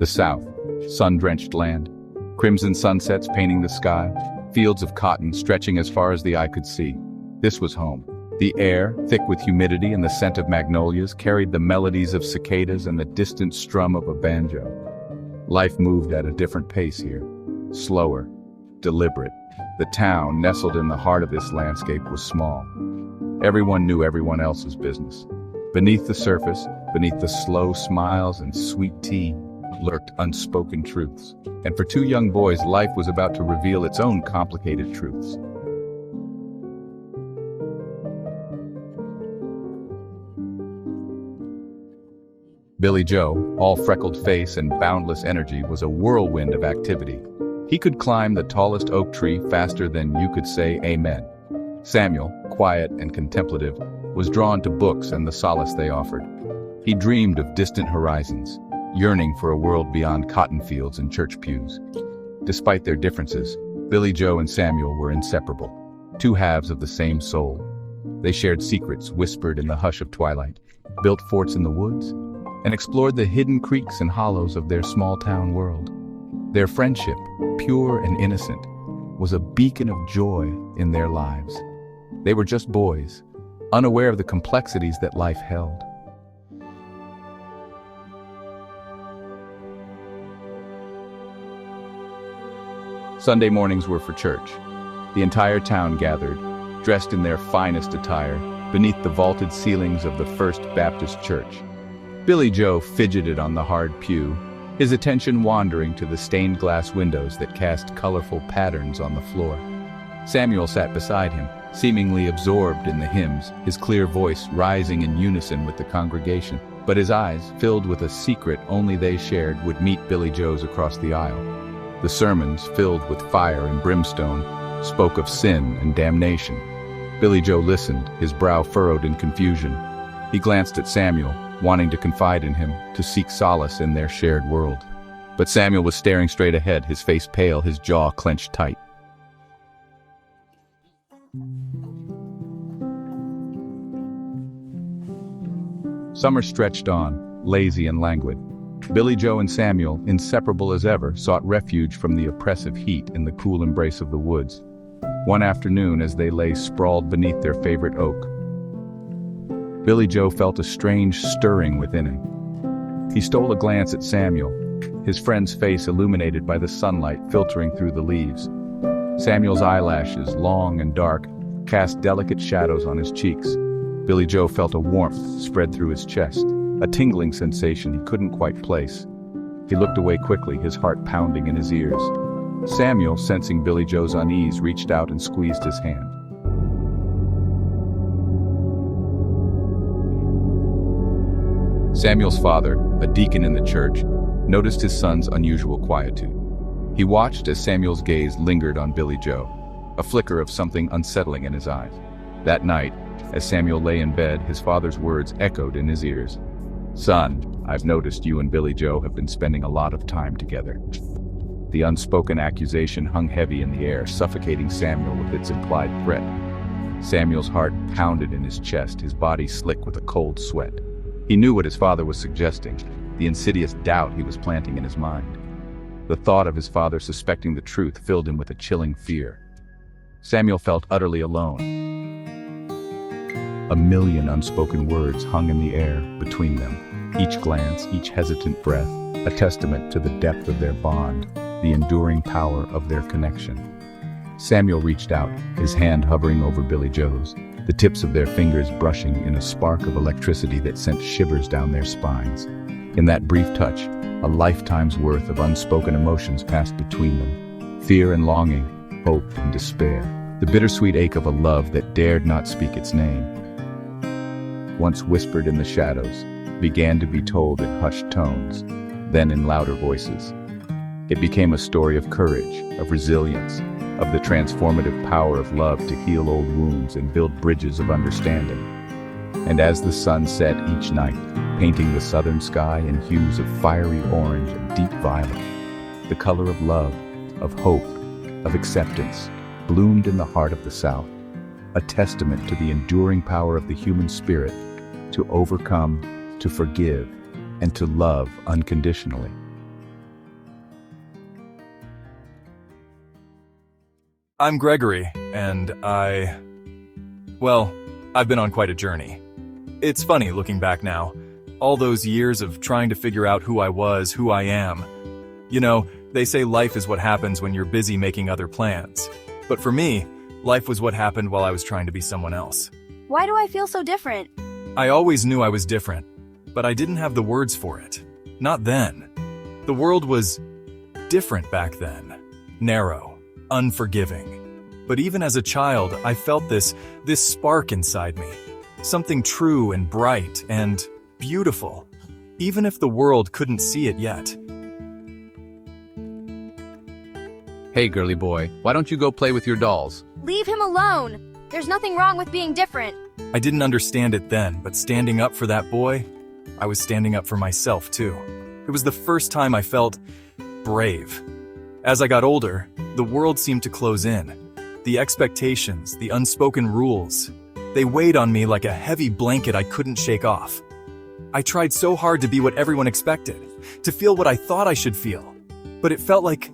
The South, sun-drenched land, crimson sunsets painting the sky, fields of cotton stretching as far as the eye could see. This was home. The air, thick with humidity and the scent of magnolias, carried the melodies of cicadas and the distant strum of a banjo. Life moved at a different pace here, slower, deliberate. The town, nestled in the heart of this landscape, was small. Everyone knew everyone else's business. Beneath the surface, beneath the slow smiles and sweet tea, lurked unspoken truths. And for two young boys, life was about to reveal its own complicated truths. Billy Joe, all freckled face and boundless energy, was a whirlwind of activity. He could climb the tallest oak tree faster than you could say amen. Samuel, quiet and contemplative, was drawn to books and the solace they offered. He dreamed of distant horizons, yearning for a world beyond cotton fields and church pews. Despite their differences, Billy Joe and Samuel were inseparable, two halves of the same soul. They shared secrets whispered in the hush of twilight, built forts in the woods, and explored the hidden creeks and hollows of their small-town world. Their friendship, pure and innocent, was a beacon of joy in their lives. They were just boys, unaware of the complexities that life held. Sunday mornings were for church. The entire town gathered, dressed in their finest attire, beneath the vaulted ceilings of the First Baptist Church. Billy Joe fidgeted on the hard pew, his attention wandering to the stained glass windows that cast colorful patterns on the floor. Samuel sat beside him, seemingly absorbed in the hymns, his clear voice rising in unison with the congregation. But his eyes, filled with a secret only they shared, would meet Billy Joe's across the aisle. The sermons, filled with fire and brimstone, spoke of sin and damnation. Billy Joe listened, his brow furrowed in confusion. He glanced at Samuel, wanting to confide in him, to seek solace in their shared world. But Samuel was staring straight ahead, his face pale, his jaw clenched tight. Summer stretched on, lazy and languid. Billy Joe and Samuel, inseparable as ever, sought refuge from the oppressive heat in the cool embrace of the woods. One afternoon, as they lay sprawled beneath their favorite oak, Billy Joe felt a strange stirring within him. He stole a glance at Samuel, his friend's face illuminated by the sunlight filtering through the leaves. Samuel's eyelashes, long and dark, cast delicate shadows on his cheeks. Billy Joe felt a warmth spread through his chest, a tingling sensation he couldn't quite place. He looked away quickly, his heart pounding in his ears. Samuel, sensing Billy Joe's unease, reached out and squeezed his hand. Samuel's father, a deacon in the church, noticed his son's unusual quietude. He watched as Samuel's gaze lingered on Billy Joe, a flicker of something unsettling in his eyes. That night, as Samuel lay in bed, his father's words echoed in his ears. "Son, I've noticed you and Billy Joe have been spending a lot of time together." The unspoken accusation hung heavy in the air, suffocating Samuel with its implied threat. Samuel's heart pounded in his chest, his body slick with a cold sweat. He knew what his father was suggesting, the insidious doubt he was planting in his mind. The thought of his father suspecting the truth filled him with a chilling fear. Samuel felt utterly alone. A million unspoken words hung in the air between them, each glance, each hesitant breath, a testament to the depth of their bond, the enduring power of their connection. Samuel reached out, his hand hovering over Billy Joe's, the tips of their fingers brushing in a spark of electricity that sent shivers down their spines. In that brief touch, a lifetime's worth of unspoken emotions passed between them. Fear and longing, hope and despair, the bittersweet ache of a love that dared not speak its name. Once whispered in the shadows, began to be told in hushed tones, then in louder voices. It became a story of courage, of resilience, of the transformative power of love to heal old wounds and build bridges of understanding. And as the sun set each night, painting the southern sky in hues of fiery orange and deep violet, the color of love, of hope, of acceptance, bloomed in the heart of the South, a testament to the enduring power of the human spirit to overcome, to forgive, and to love unconditionally. I'm Gregory, and well, I've been on quite a journey. It's funny looking back now. All those years of trying to figure out who I was, who I am. You know, they say life is what happens when you're busy making other plans. But for me, life was what happened while I was trying to be someone else. Why do I feel so different? I always knew I was different, but I didn't have the words for it. Not then. The world was different back then. Narrow, unforgiving. But even as a child, I felt this spark inside me. Something true and bright and beautiful, even if the world couldn't see it yet. Hey, girly boy, why don't you go play with your dolls? Leave him alone! There's nothing wrong with being different. I didn't understand it then, but standing up for that boy, I was standing up for myself too. It was the first time I felt brave. As I got older, the world seemed to close in. The expectations, the unspoken rules, they weighed on me like a heavy blanket I couldn't shake off. I tried so hard to be what everyone expected, to feel what I thought I should feel, but it felt like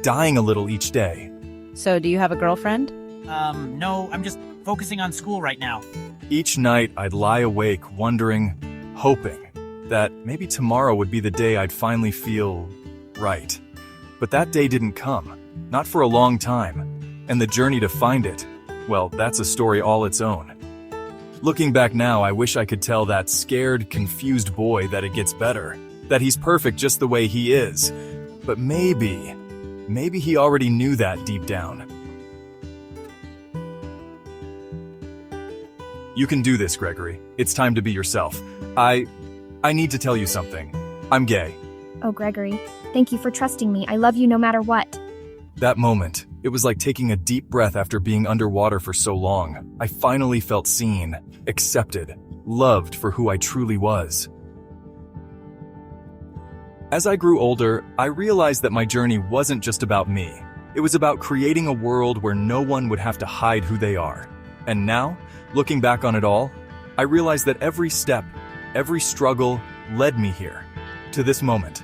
dying a little each day. So, do you have a girlfriend? No, I'm just focusing on school right now. Each night I'd lie awake wondering, hoping that maybe tomorrow would be the day I'd finally feel right. But that day didn't come, not for a long time. And the journey to find it, well, that's a story all its own. Looking back now, I wish I could tell that scared, confused boy that it gets better, that he's perfect just the way he is. But maybe he already knew that deep down. You can do this, Gregory. It's time to be yourself. I need to tell you something. I'm gay. Oh, Gregory, thank you for trusting me. I love you no matter what. That moment, it was like taking a deep breath after being underwater for so long. I finally felt seen, accepted, loved for who I truly was. As I grew older, I realized that my journey wasn't just about me. It was about creating a world where no one would have to hide who they are. And now, looking back on it all, I realized that every step, every struggle led me here, to this moment,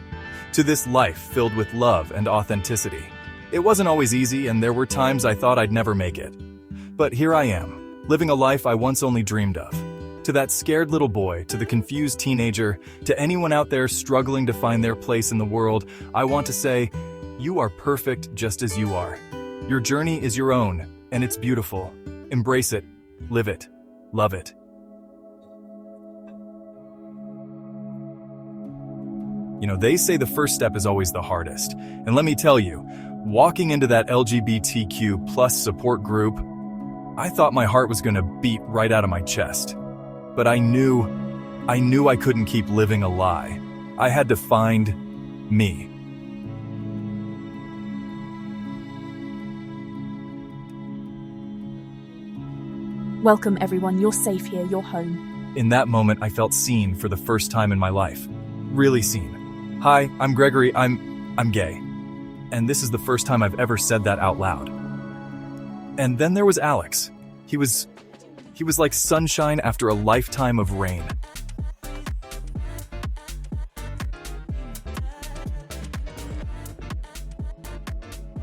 to this life filled with love and authenticity. It wasn't always easy, and there were times I thought I'd never make it. But here I am, living a life I once only dreamed of. To that scared little boy, to the confused teenager, to anyone out there struggling to find their place in the world, I want to say, you are perfect just as you are. Your journey is your own, and it's beautiful. Embrace it, live it, love it. You know, they say the first step is always the hardest. And let me tell you, walking into that LGBTQ+ support group, I thought my heart was gonna beat right out of my chest. But I knew I couldn't keep living a lie. I had to find me. Welcome everyone, you're safe here, you're home. In that moment, I felt seen for the first time in my life. Really seen. Hi, I'm Gregory, I'm gay. And this is the first time I've ever said that out loud. And then there was Alex. He was like sunshine after a lifetime of rain.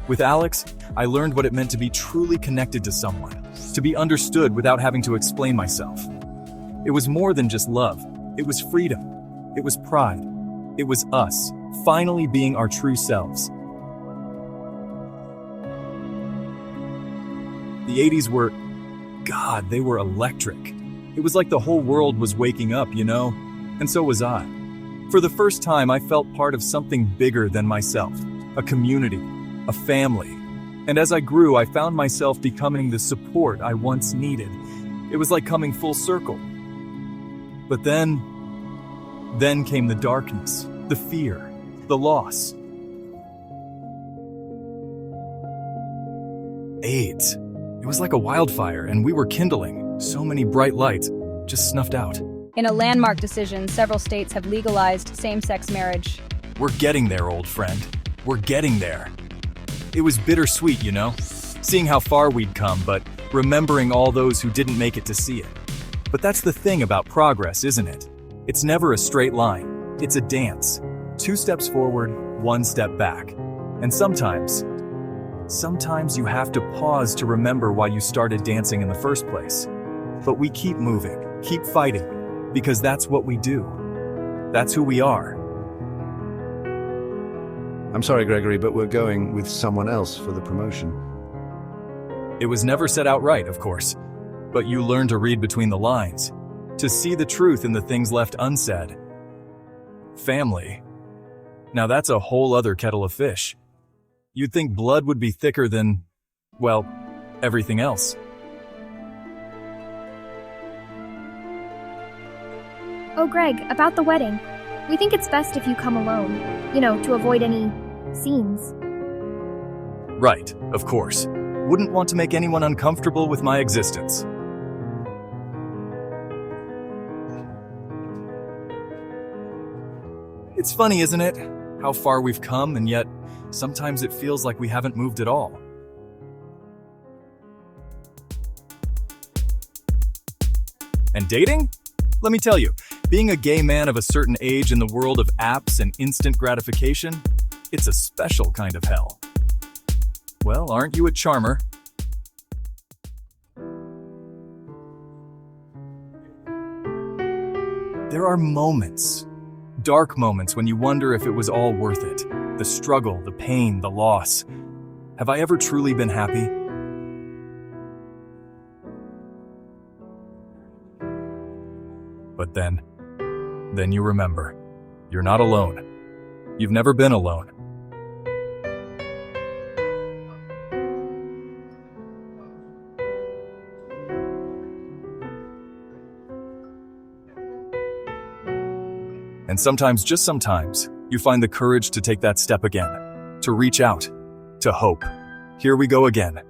With Alex, I learned what it meant to be truly connected to someone, to be understood without having to explain myself. It was more than just love. It was freedom. It was pride. It was us, finally being our true selves. The 80s were, God, they were electric. It was like the whole world was waking up, you know? And so was I. For the first time, I felt part of something bigger than myself, a community, a family. And as I grew, I found myself becoming the support I once needed. It was like coming full circle. But then came the darkness, the fear, the loss. AIDS. It was like a wildfire, and we were kindling. So many bright lights, just snuffed out. In a landmark decision, several states have legalized same-sex marriage. We're getting there, old friend. We're getting there. It was bittersweet, you know? Seeing how far we'd come, but remembering all those who didn't make it to see it. But that's the thing about progress, isn't it? It's never a straight line. It's a dance. 2 steps forward, 1 step back. And sometimes, Sometimes you have to pause to remember why you started dancing in the first place. But we keep moving, keep fighting, because that's what we do. That's who we are. I'm sorry, Gregory, but we're going with someone else for the promotion. It was never said outright, of course, but you learn to read between the lines, to see the truth in the things left unsaid. Family. Now that's a whole other kettle of fish. You'd think blood would be thicker than, well, everything else. Oh, Greg, about the wedding. We think it's best if you come alone, to avoid any scenes. Right, of course. Wouldn't want to make anyone uncomfortable with my existence. It's funny, isn't it? How far we've come, and yet sometimes it feels like we haven't moved at all. And dating? Let me tell you, being a gay man of a certain age in the world of apps and instant gratification, it's a special kind of hell. Well, aren't you a charmer? There are moments, dark moments, when you wonder if it was all worth it. The struggle, the pain, the loss. Have I ever truly been happy? But then you remember, you're not alone. You've never been alone. And sometimes, just sometimes, you find the courage to take that step again, to reach out, to hope. Here we go again.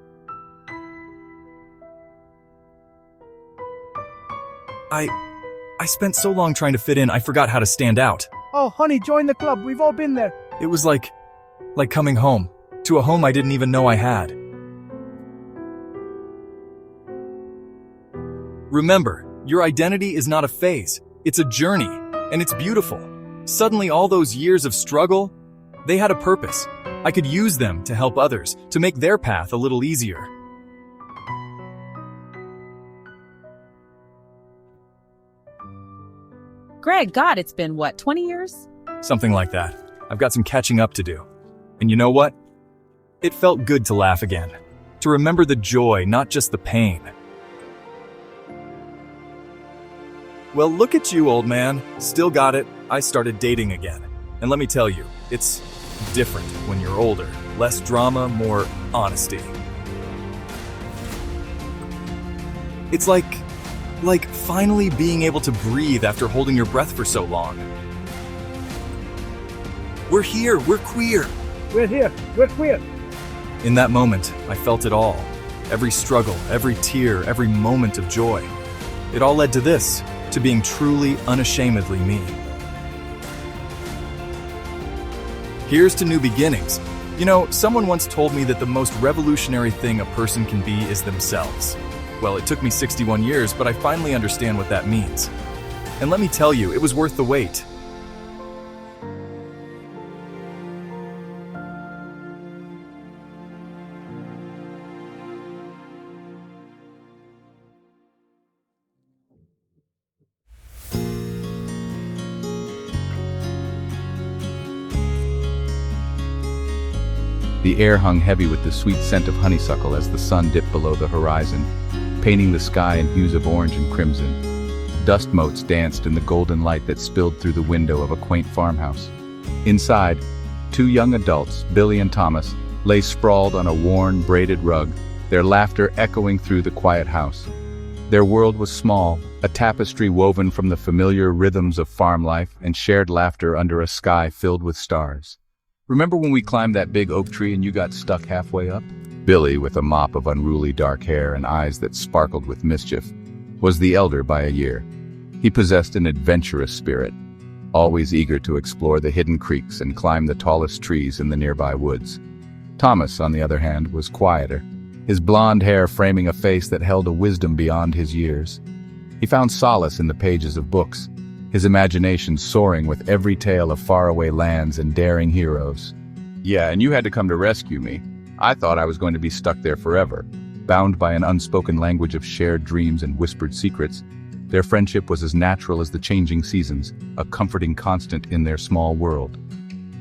I spent so long trying to fit in, I forgot how to stand out. Oh, honey, join the club. We've all been there. It was like coming home, to a home I didn't even know I had. Remember, your identity is not a phase, it's a journey, and it's beautiful. Suddenly all those years of struggle, they had a purpose. I could use them to help others, to make their path a little easier. Greg, God, it's been, 20 years? Something like that. I've got some catching up to do. And you know what? It felt good to laugh again. To remember the joy, not just the pain. Well, look at you, old man. Still got it. I started dating again. And let me tell you, it's different when you're older. Less drama, more honesty. It's like finally being able to breathe after holding your breath for so long. We're here, we're queer. We're here, we're queer. In that moment, I felt it all. Every struggle, every tear, every moment of joy. It all led to this, to being truly, unashamedly me. Here's to new beginnings. You know, someone once told me that the most revolutionary thing a person can be is themselves. Well, it took me 61 years, but I finally understand what that means. And let me tell you, it was worth the wait. The air hung heavy with the sweet scent of honeysuckle as the sun dipped below the horizon, painting the sky in hues of orange and crimson. Dust motes danced in the golden light that spilled through the window of a quaint farmhouse. Inside, two young adults, Billy and Thomas, lay sprawled on a worn, braided rug, their laughter echoing through the quiet house. Their world was small, a tapestry woven from the familiar rhythms of farm life and shared laughter under a sky filled with stars. Remember when we climbed that big oak tree and you got stuck halfway up? Billy, with a mop of unruly dark hair and eyes that sparkled with mischief, was the elder by a year. He possessed an adventurous spirit, always eager to explore the hidden creeks and climb the tallest trees in the nearby woods. Thomas, on the other hand, was quieter, his blonde hair framing a face that held a wisdom beyond his years. He found solace in the pages of books, his imagination soaring with every tale of faraway lands and daring heroes. Yeah, and you had to come to rescue me. I thought I was going to be stuck there forever, bound by an unspoken language of shared dreams and whispered secrets. Their friendship was as natural as the changing seasons, a comforting constant in their small world.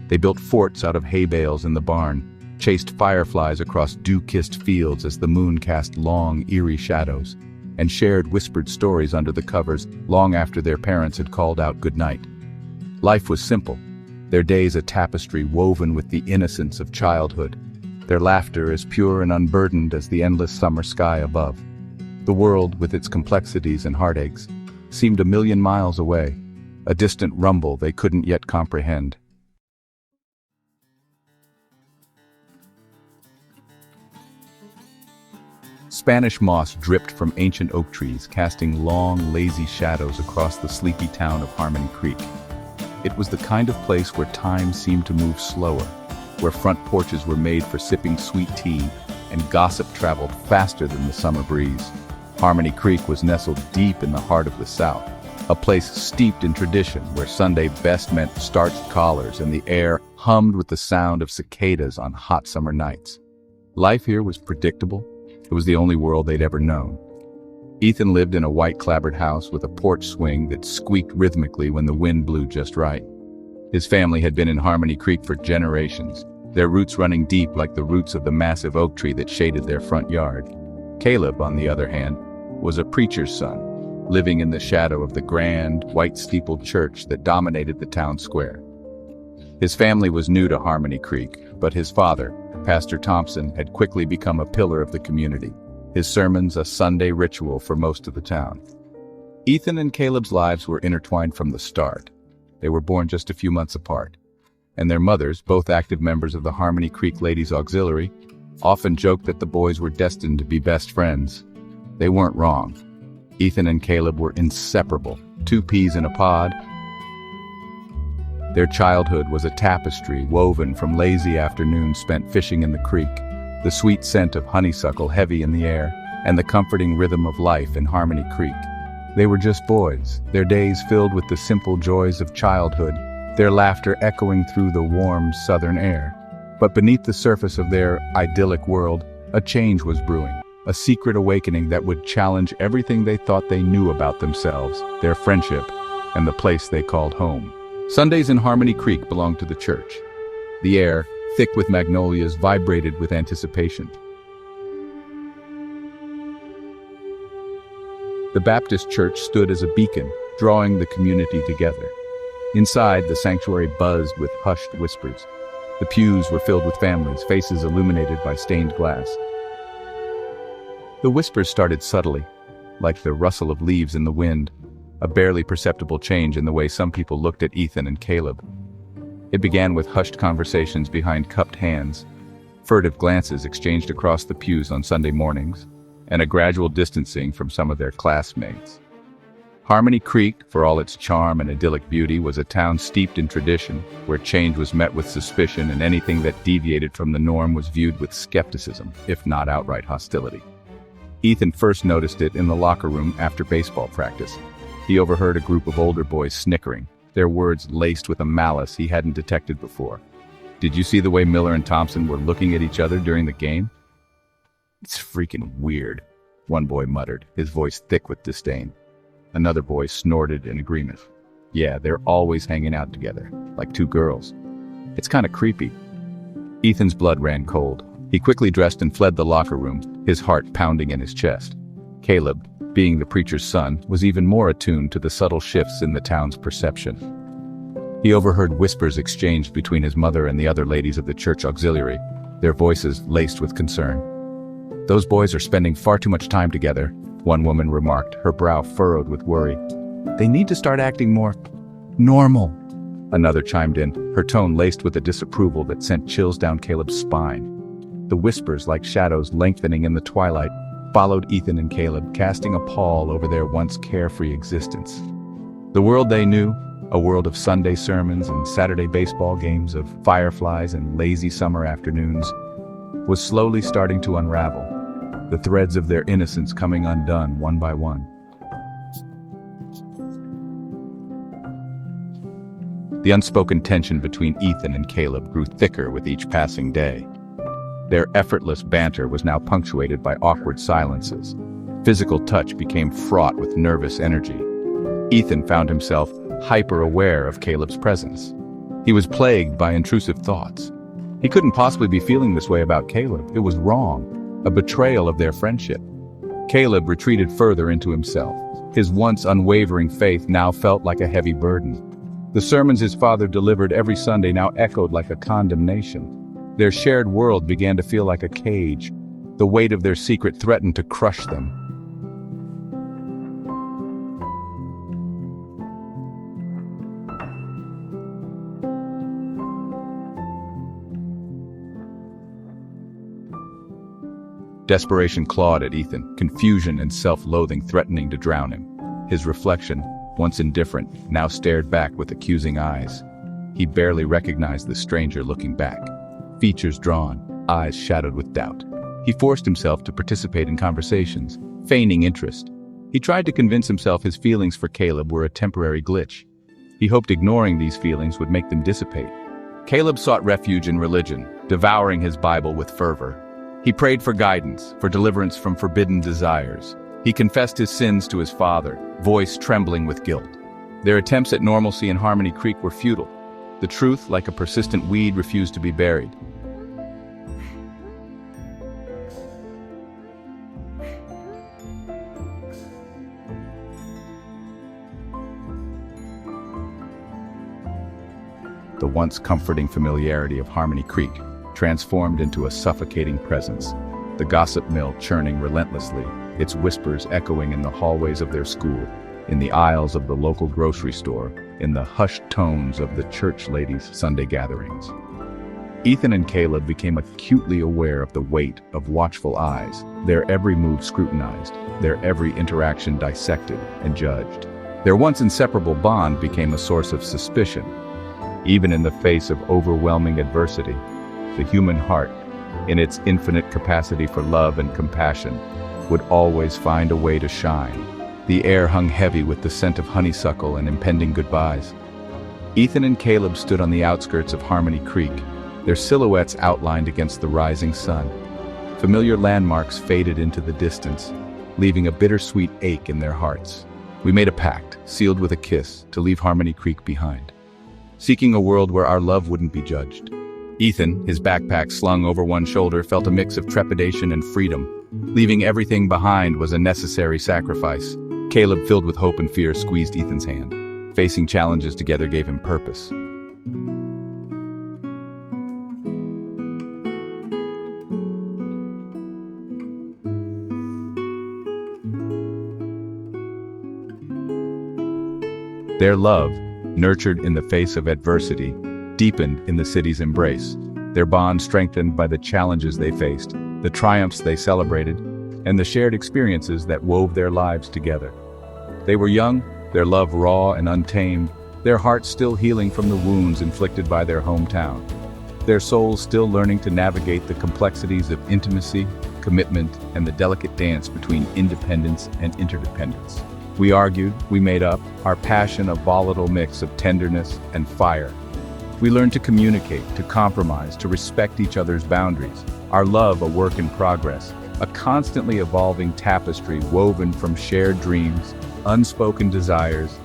They built forts out of hay bales in the barn, chased fireflies across dew-kissed fields as the moon cast long, eerie shadows, and shared whispered stories under the covers long after their parents had called out goodnight. Life was simple, their days a tapestry woven with the innocence of childhood, their laughter as pure and unburdened as the endless summer sky above. The world, with its complexities and heartaches, seemed a million miles away, a distant rumble they couldn't yet comprehend. Spanish moss dripped from ancient oak trees, casting long, lazy shadows across the sleepy town of Harmony Creek. It was the kind of place where time seemed to move slower, where front porches were made for sipping sweet tea, and gossip traveled faster than the summer breeze. Harmony Creek was nestled deep in the heart of the South, a place steeped in tradition where Sunday best meant starched collars and the air hummed with the sound of cicadas on hot summer nights. Life here was predictable. It was the only world they'd ever known. Ethan lived in a white clapboard house with a porch swing that squeaked rhythmically when the wind blew just right. His family had been in Harmony Creek for generations, their roots running deep like the roots of the massive oak tree that shaded their front yard. Caleb, on the other hand, was a preacher's son, living in the shadow of the grand, white-steepled church that dominated the town square. His family was new to Harmony Creek, but his father, Pastor Thompson, had quickly become a pillar of the community, his sermons a Sunday ritual for most of the town. Ethan and Caleb's lives were intertwined from the start. They were born just a few months apart, and their mothers, both active members of the Harmony Creek Ladies Auxiliary, often joked that the boys were destined to be best friends. They weren't wrong. Ethan and Caleb were inseparable, two peas in a pod. Their childhood was a tapestry woven from lazy afternoons spent fishing in the creek, the sweet scent of honeysuckle heavy in the air, and the comforting rhythm of life in Harmony Creek. They were just boys, their days filled with the simple joys of childhood, their laughter echoing through the warm southern air. But beneath the surface of their idyllic world, a change was brewing, a secret awakening that would challenge everything they thought they knew about themselves, their friendship, and the place they called home. Sundays in Harmony Creek belonged to the church. The air, thick with magnolias, vibrated with anticipation. The Baptist church stood as a beacon, drawing the community together. Inside, the sanctuary buzzed with hushed whispers. The pews were filled with families, faces illuminated by stained glass. The whispers started subtly, like the rustle of leaves in the wind, a barely perceptible change in the way some people looked at Ethan and Caleb. It began with hushed conversations behind cupped hands, furtive glances exchanged across the pews on Sunday mornings, and a gradual distancing from some of their classmates. Harmony Creek, for all its charm and idyllic beauty, was a town steeped in tradition, where change was met with suspicion and anything that deviated from the norm was viewed with skepticism, if not outright hostility. Ethan first noticed it in the locker room after baseball practice. He overheard a group of older boys snickering, their words laced with a malice he hadn't detected before. "Did you see the way Miller and Thompson were looking at each other during the game?" "It's freaking weird," one boy muttered, his voice thick with disdain. Another boy snorted in agreement. "Yeah, they're always hanging out together, like two girls. It's kind of creepy." Ethan's blood ran cold. He quickly dressed and fled the locker room, his heart pounding in his chest. Caleb, being the preacher's son, was even more attuned to the subtle shifts in the town's perception. He overheard whispers exchanged between his mother and the other ladies of the church auxiliary, their voices laced with concern. "Those boys are spending far too much time together," one woman remarked, her brow furrowed with worry. "They need to start acting more normal," another chimed in, her tone laced with a disapproval that sent chills down Caleb's spine. The whispers, like shadows lengthening in the twilight, followed Ethan and Caleb, casting a pall over their once carefree existence. The world they knew, a world of Sunday sermons and Saturday baseball games, of fireflies and lazy summer afternoons, was slowly starting to unravel, the threads of their innocence coming undone one by one. The unspoken tension between Ethan and Caleb grew thicker with each passing day. Their effortless banter was now punctuated by awkward silences. Physical touch became fraught with nervous energy. Ethan found himself hyper-aware of Caleb's presence. He was plagued by intrusive thoughts. He couldn't possibly be feeling this way about Caleb. It was wrong, a betrayal of their friendship. Caleb retreated further into himself. His once unwavering faith now felt like a heavy burden. The sermons his father delivered every Sunday now echoed like a condemnation. Their shared world began to feel like a cage. The weight of their secret threatened to crush them. Desperation clawed at Ethan, confusion and self-loathing threatening to drown him. His reflection, once indifferent, now stared back with accusing eyes. He barely recognized the stranger looking back. Features drawn, eyes shadowed with doubt. He forced himself to participate in conversations, feigning interest. He tried to convince himself his feelings for Caleb were a temporary glitch. He hoped ignoring these feelings would make them dissipate. Caleb sought refuge in religion, devouring his Bible with fervor. He prayed for guidance, for deliverance from forbidden desires. He confessed his sins to his father, voice trembling with guilt. Their attempts at normalcy in Harmony Creek were futile. The truth, like a persistent weed, refused to be buried. The once comforting familiarity of Harmony Creek transformed into a suffocating presence, the gossip mill churning relentlessly, its whispers echoing in the hallways of their school, in the aisles of the local grocery store, in the hushed tones of the church ladies' Sunday gatherings. Ethan and Caleb became acutely aware of the weight of watchful eyes, their every move scrutinized, their every interaction dissected and judged. Their once inseparable bond became a source of suspicion. Even in the face of overwhelming adversity, the human heart, in its infinite capacity for love and compassion, would always find a way to shine. The air hung heavy with the scent of honeysuckle and impending goodbyes. Ethan and Caleb stood on the outskirts of Harmony Creek, their silhouettes outlined against the rising sun. Familiar landmarks faded into the distance, leaving a bittersweet ache in their hearts. We made a pact, sealed with a kiss, to leave Harmony Creek behind, seeking a world where our love wouldn't be judged. Ethan, his backpack slung over one shoulder, felt a mix of trepidation and freedom. Leaving everything behind was a necessary sacrifice. Caleb, filled with hope and fear, squeezed Ethan's hand. Facing challenges together gave him purpose. Their love, nurtured in the face of adversity, deepened in the city's embrace, their bond strengthened by the challenges they faced, the triumphs they celebrated, and the shared experiences that wove their lives together. They were young, their love raw and untamed, their hearts still healing from the wounds inflicted by their hometown, their souls still learning to navigate the complexities of intimacy, commitment, and the delicate dance between independence and interdependence. We argued, we made up, our passion a volatile mix of tenderness and fire. We learned to communicate, to compromise, to respect each other's boundaries. Our love a work in progress, a constantly evolving tapestry woven from shared dreams, unspoken desires,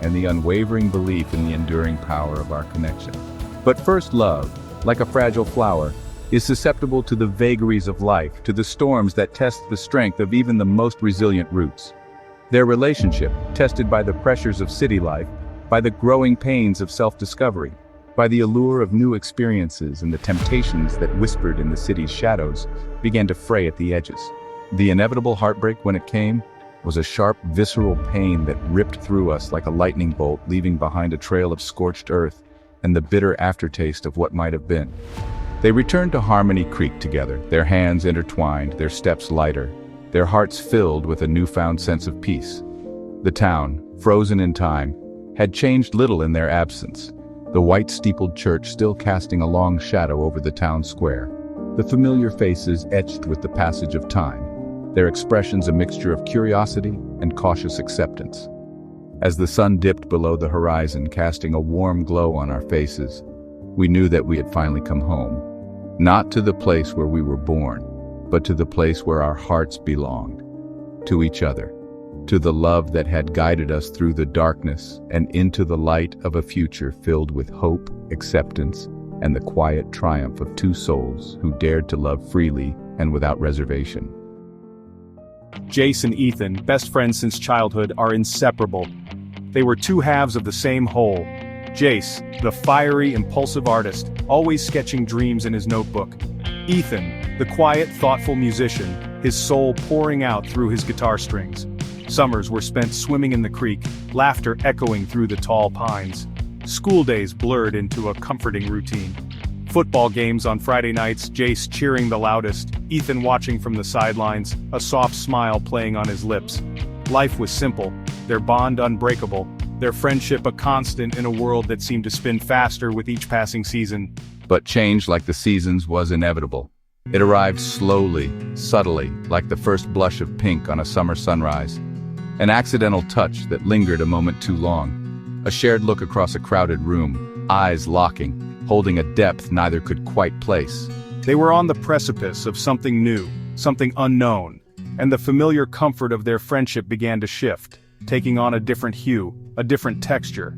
and the unwavering belief in the enduring power of our connection. But first love, like a fragile flower, is susceptible to the vagaries of life, to the storms that test the strength of even the most resilient roots. Their relationship, tested by the pressures of city life, by the growing pains of self-discovery, by the allure of new experiences and the temptations that whispered in the city's shadows, began to fray at the edges. The inevitable heartbreak, when it came, was a sharp, visceral pain that ripped through us like a lightning bolt, leaving behind a trail of scorched earth and the bitter aftertaste of what might have been. They returned to Harmony Creek together, their hands intertwined, their steps lighter, their hearts filled with a newfound sense of peace. The town, frozen in time, had changed little in their absence, the white steepled church still casting a long shadow over the town square, the familiar faces etched with the passage of time, their expressions a mixture of curiosity and cautious acceptance. As the sun dipped below the horizon, casting a warm glow on our faces, we knew that we had finally come home. Not to the place where we were born, but to the place where our hearts belonged, to each other, to the love that had guided us through the darkness and into the light of a future filled with hope, acceptance, and the quiet triumph of two souls who dared to love freely and without reservation. Jace and Ethan, best friends since childhood, are inseparable. They were two halves of the same whole. Jace, the fiery, impulsive artist, always sketching dreams in his notebook. Ethan, the quiet, thoughtful musician, his soul pouring out through his guitar strings. Summers were spent swimming in the creek, laughter echoing through the tall pines. School days blurred into a comforting routine. Football games on Friday nights, Jace cheering the loudest, Ethan watching from the sidelines, a soft smile playing on his lips. Life was simple, their bond unbreakable, their friendship a constant in a world that seemed to spin faster with each passing season. But change, like the seasons, was inevitable. It arrived slowly, subtly, like the first blush of pink on a summer sunrise. An accidental touch that lingered a moment too long. A shared look across a crowded room, eyes locking, holding a depth neither could quite place. They were on the precipice of something new, something unknown, and the familiar comfort of their friendship began to shift, taking on a different hue, a different texture.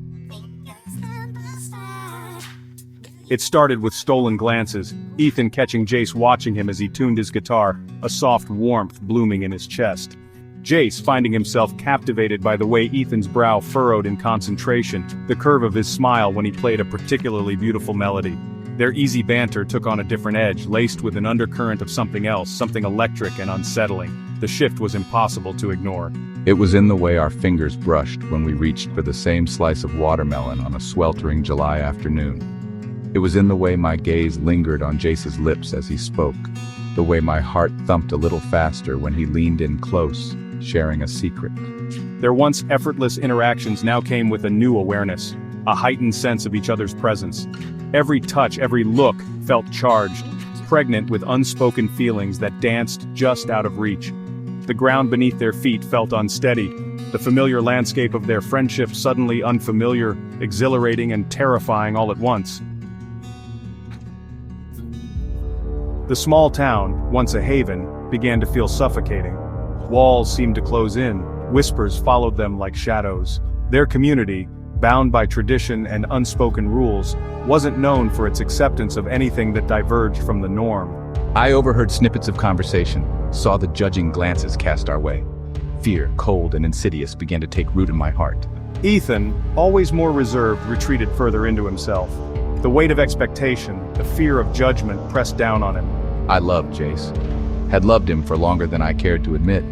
It started with stolen glances, Ethan catching Jace watching him as he tuned his guitar, a soft warmth blooming in his chest. Jace finding himself captivated by the way Ethan's brow furrowed in concentration, the curve of his smile when he played a particularly beautiful melody. Their easy banter took on a different edge, laced with an undercurrent of something else, something electric and unsettling. The shift was impossible to ignore. It was in the way our fingers brushed when we reached for the same slice of watermelon on a sweltering July afternoon. It was in the way my gaze lingered on Jace's lips as he spoke, the way my heart thumped a little faster when he leaned in close, sharing a secret. Their once effortless interactions now came with a new awareness, a heightened sense of each other's presence. Every touch, every look felt charged, pregnant with unspoken feelings that danced just out of reach. The ground beneath their feet felt unsteady, the familiar landscape of their friendship suddenly unfamiliar, exhilarating and terrifying all at once. The small town, once a haven, began to feel suffocating. Walls seemed to close in, whispers followed them like shadows. Their community, bound by tradition and unspoken rules, wasn't known for its acceptance of anything that diverged from the norm. I overheard snippets of conversation, saw the judging glances cast our way. Fear, cold and insidious, began to take root in my heart. Ethan, always more reserved, retreated further into himself. The weight of expectation, the fear of judgment pressed down on him. I loved Jace. Had loved him for longer than I cared to admit.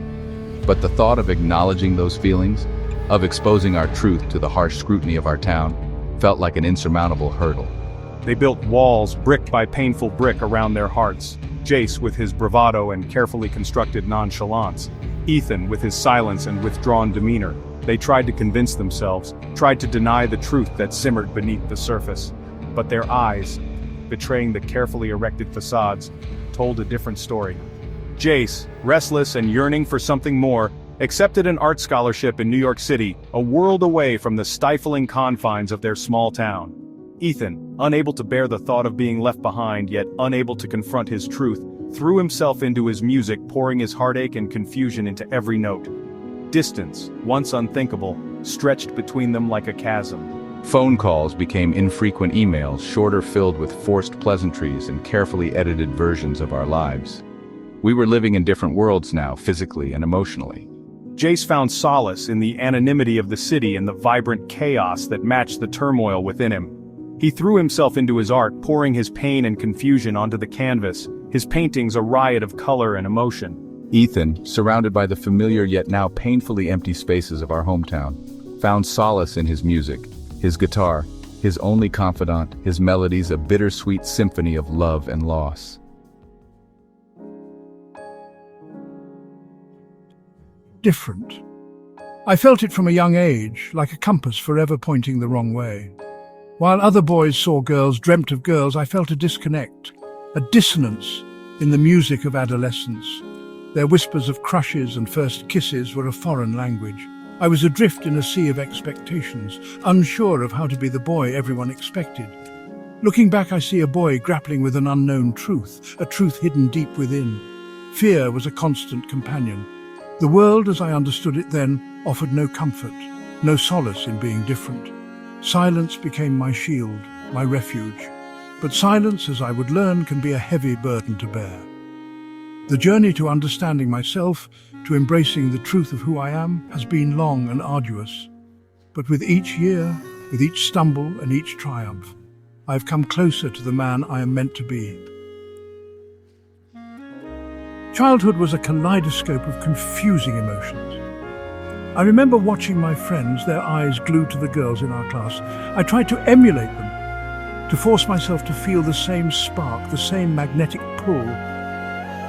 But the thought of acknowledging those feelings, of exposing our truth to the harsh scrutiny of our town, felt like an insurmountable hurdle. They built walls, brick by painful brick, around their hearts. Jace with his bravado and carefully constructed nonchalance. Ethan with his silence and withdrawn demeanor. They tried to convince themselves, tried to deny the truth that simmered beneath the surface. But their eyes, betraying the carefully erected facades, told a different story. Jace, restless and yearning for something more, accepted an art scholarship in New York City, a world away from the stifling confines of their small town. Ethan, unable to bear the thought of being left behind yet unable to confront his truth, threw himself into his music, pouring his heartache and confusion into every note. Distance, once unthinkable, stretched between them like a chasm. Phone calls became infrequent emails, shorter, filled with forced pleasantries and carefully edited versions of our lives. We were living in different worlds now, physically and emotionally. Jace found solace in the anonymity of the city and the vibrant chaos that matched the turmoil within him. He threw himself into his art, pouring his pain and confusion onto the canvas, his paintings a riot of color and emotion. Ethan, surrounded by the familiar yet now painfully empty spaces of our hometown, found solace in his music, his guitar, his only confidant, his melodies a bittersweet symphony of love and loss. Different. I felt it from a young age, like a compass forever pointing the wrong way. While other boys saw girls, dreamt of girls, I felt a disconnect, a dissonance in the music of adolescence. Their whispers of crushes and first kisses were a foreign language. I was adrift in a sea of expectations, unsure of how to be the boy everyone expected. Looking back, I see a boy grappling with an unknown truth, a truth hidden deep within. Fear was a constant companion. The world, as I understood it then, offered no comfort, no solace in being different. Silence became my shield, my refuge. But silence, as I would learn, can be a heavy burden to bear. The journey to understanding myself, to embracing the truth of who I am, has been long and arduous. But with each year, with each stumble and each triumph, I have come closer to the man I am meant to be. Childhood was a kaleidoscope of confusing emotions. I remember watching my friends, their eyes glued to the girls in our class. I tried to emulate them, to force myself to feel the same spark, the same magnetic pull.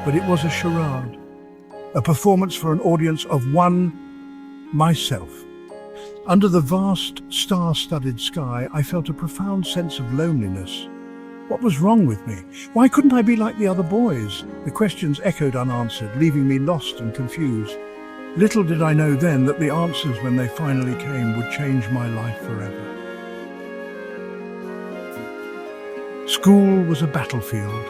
But it was a charade, a performance for an audience of one, myself. Under the vast, star-studded sky, I felt a profound sense of loneliness. What was wrong with me? Why couldn't I be like the other boys? The questions echoed unanswered, leaving me lost and confused. Little did I know then that the answers, when they finally came, would change my life forever. School was a battlefield.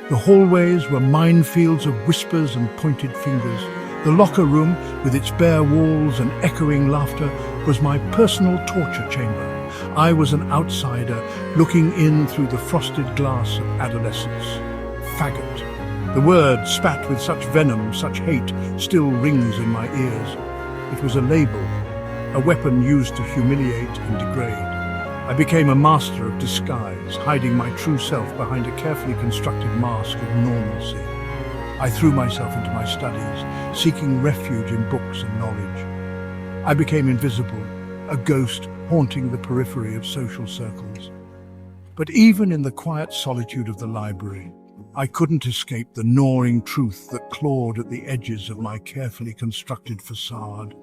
The hallways were minefields of whispers and pointed fingers. The locker room, with its bare walls and echoing laughter, was my personal torture chamber. I was an outsider, looking in through the frosted glass of adolescence. Faggot. The word, spat with such venom, such hate, still rings in my ears. It was a label, a weapon used to humiliate and degrade. I became a master of disguise, hiding my true self behind a carefully constructed mask of normalcy. I threw myself into my studies, seeking refuge in books and knowledge. I became invisible, a ghost haunting the periphery of social circles. But even in the quiet solitude of the library, I couldn't escape the gnawing truth that clawed at the edges of my carefully constructed facade.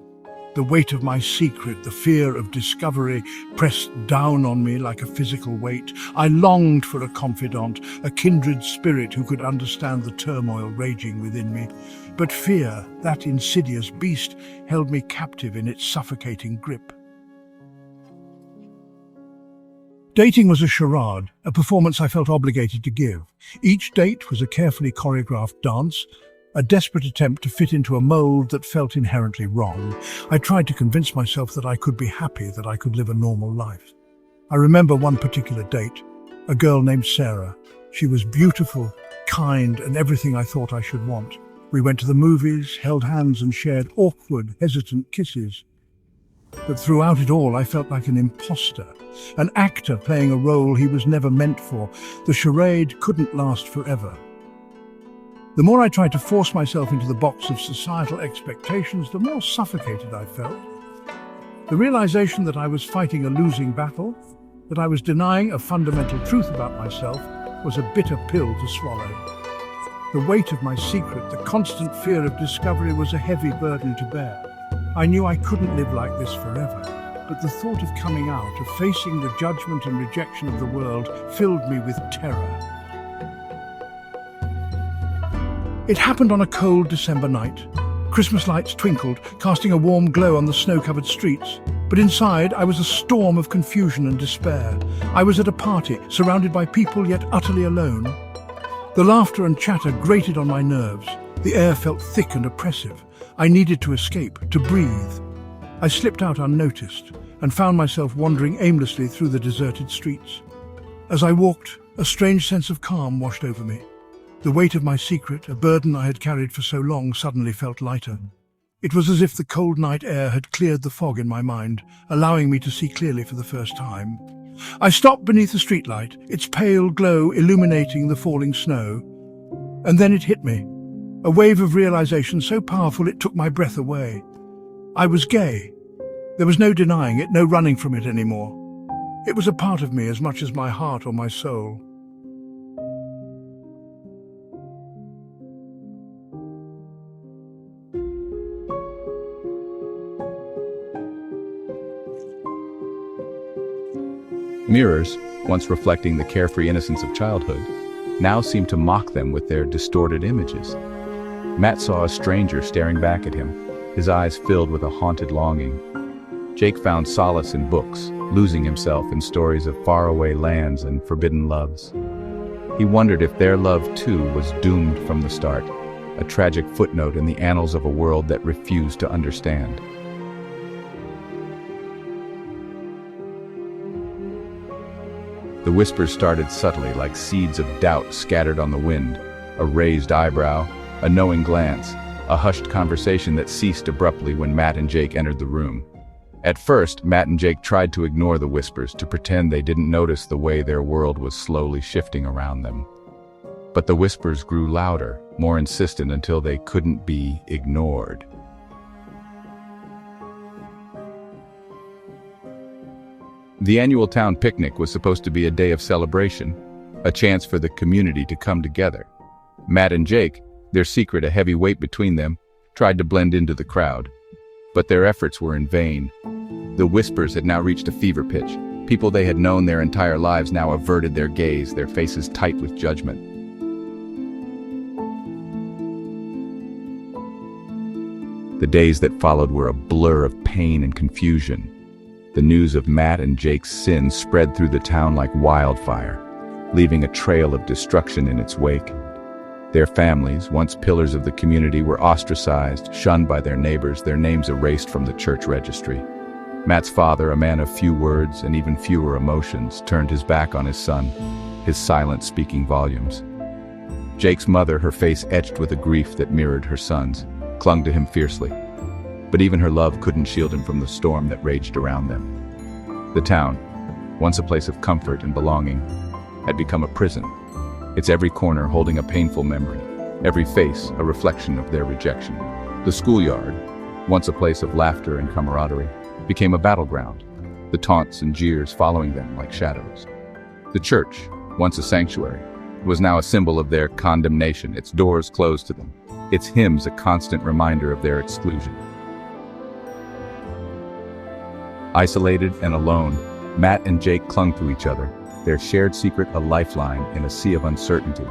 The weight of my secret, the fear of discovery, pressed down on me like a physical weight. I longed for a confidant, a kindred spirit who could understand the turmoil raging within me. But fear, that insidious beast, held me captive in its suffocating grip. Dating was a charade, a performance I felt obligated to give. Each date was a carefully choreographed dance, a desperate attempt to fit into a mold that felt inherently wrong. I tried to convince myself that I could be happy, that I could live a normal life. I remember one particular date, a girl named Sarah. She was beautiful, kind, and everything I thought I should want. We went to the movies, held hands, and shared awkward, hesitant kisses. But throughout it all, I felt like an imposter, an actor playing a role he was never meant for. The charade couldn't last forever. The more I tried to force myself into the box of societal expectations, the more suffocated I felt. The realization that I was fighting a losing battle, that I was denying a fundamental truth about myself, was a bitter pill to swallow. The weight of my secret, the constant fear of discovery, was a heavy burden to bear. I knew I couldn't live like this forever, but the thought of coming out, of facing the judgment and rejection of the world, filled me with terror. It happened on a cold December night. Christmas lights twinkled, casting a warm glow on the snow-covered streets. But inside, I was a storm of confusion and despair. I was at a party, surrounded by people yet utterly alone. The laughter and chatter grated on my nerves. The air felt thick and oppressive. I needed to escape, to breathe. I slipped out unnoticed and found myself wandering aimlessly through the deserted streets. As I walked, a strange sense of calm washed over me. The weight of my secret, a burden I had carried for so long, suddenly felt lighter. It was as if the cold night air had cleared the fog in my mind, allowing me to see clearly for the first time. I stopped beneath the streetlight, its pale glow illuminating the falling snow. And then it hit me, a wave of realization so powerful it took my breath away. I was gay. There was no denying it, no running from it anymore. It was a part of me as much as my heart or my soul. Mirrors, once reflecting the carefree innocence of childhood, now seemed to mock them with their distorted images. Matt saw a stranger staring back at him, his eyes filled with a haunted longing. Jake found solace in books, losing himself in stories of faraway lands and forbidden loves. He wondered if their love too was doomed from the start, a tragic footnote in the annals of a world that refused to understand. The whispers started subtly, like seeds of doubt scattered on the wind. A raised eyebrow, a knowing glance, a hushed conversation that ceased abruptly when Matt and Jake entered the room. At first, Matt and Jake tried to ignore the whispers, to pretend they didn't notice the way their world was slowly shifting around them. But the whispers grew louder, more insistent until they couldn't be ignored. The annual town picnic was supposed to be a day of celebration, a chance for the community to come together. Matt and Jake, their secret a heavy weight between them, tried to blend into the crowd. But their efforts were in vain. The whispers had now reached a fever pitch. People they had known their entire lives now averted their gaze, their faces tight with judgment. The days that followed were a blur of pain and confusion. The news of Matt and Jake's sin spread through the town like wildfire, leaving a trail of destruction in its wake. Their families, once pillars of the community, were ostracized, shunned by their neighbors, their names erased from the church registry. Matt's father, a man of few words and even fewer emotions, turned his back on his son, his silence speaking volumes. Jake's mother, her face etched with a grief that mirrored her son's, clung to him fiercely. But even her love couldn't shield him from the storm that raged around them. The town, once a place of comfort and belonging, had become a prison, its every corner holding a painful memory, every face a reflection of their rejection. The schoolyard, once a place of laughter and camaraderie, became a battleground, the taunts and jeers following them like shadows. The church, once a sanctuary, was now a symbol of their condemnation, its doors closed to them, its hymns a constant reminder of their exclusion. Isolated and alone, Matt and Jake clung to each other, their shared secret a lifeline in a sea of uncertainty.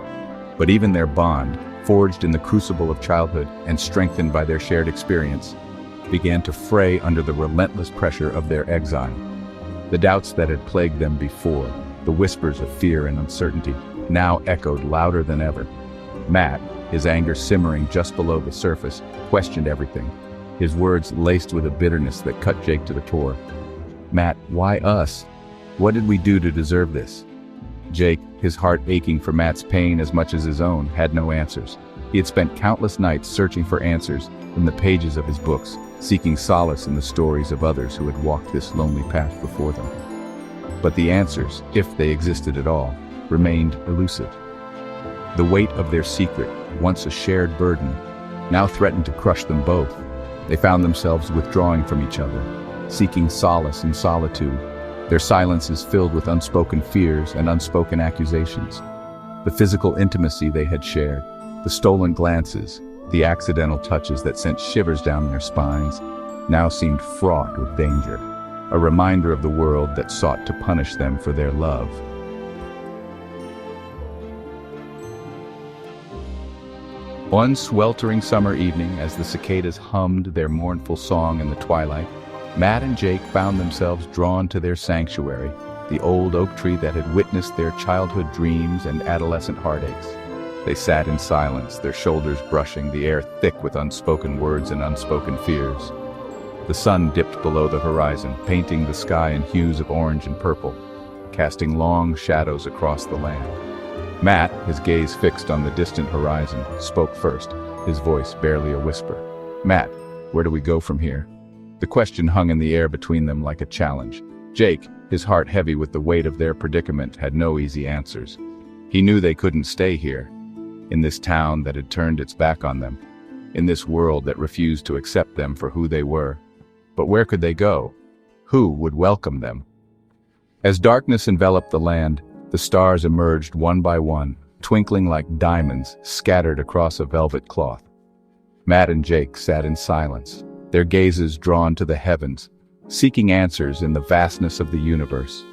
But even their bond, forged in the crucible of childhood and strengthened by their shared experience, began to fray under the relentless pressure of their exile. The doubts that had plagued them before, the whispers of fear and uncertainty, now echoed louder than ever. Matt, his anger simmering just below the surface, questioned everything, his words laced with a bitterness that cut Jake to the core. "Matt, why us? What did we do to deserve this?" Jake, his heart aching for Matt's pain as much as his own, had no answers. He had spent countless nights searching for answers in the pages of his books, seeking solace in the stories of others who had walked this lonely path before them. But the answers, if they existed at all, remained elusive. The weight of their secret, once a shared burden, now threatened to crush them both. They found themselves withdrawing from each other, seeking solace in solitude, their silences filled with unspoken fears and unspoken accusations. The physical intimacy they had shared, the stolen glances, the accidental touches that sent shivers down their spines, now seemed fraught with danger, a reminder of the world that sought to punish them for their love. One sweltering summer evening, as the cicadas hummed their mournful song in the twilight, Matt and Jake found themselves drawn to their sanctuary, the old oak tree that had witnessed their childhood dreams and adolescent heartaches. They sat in silence, their shoulders brushing, the air thick with unspoken words and unspoken fears. The sun dipped below the horizon, painting the sky in hues of orange and purple, casting long shadows across the land. Matt, his gaze fixed on the distant horizon, spoke first, his voice barely a whisper. "Matt, where do we go from here?" The question hung in the air between them like a challenge. Jake, his heart heavy with the weight of their predicament, had no easy answers. He knew they couldn't stay here, in this town that had turned its back on them, in this world that refused to accept them for who they were. But where could they go? Who would welcome them? As darkness enveloped the land, the stars emerged one by one, twinkling like diamonds scattered across a velvet cloth. Matt and Jake sat in silence, their gazes drawn to the heavens, seeking answers in the vastness of the universe.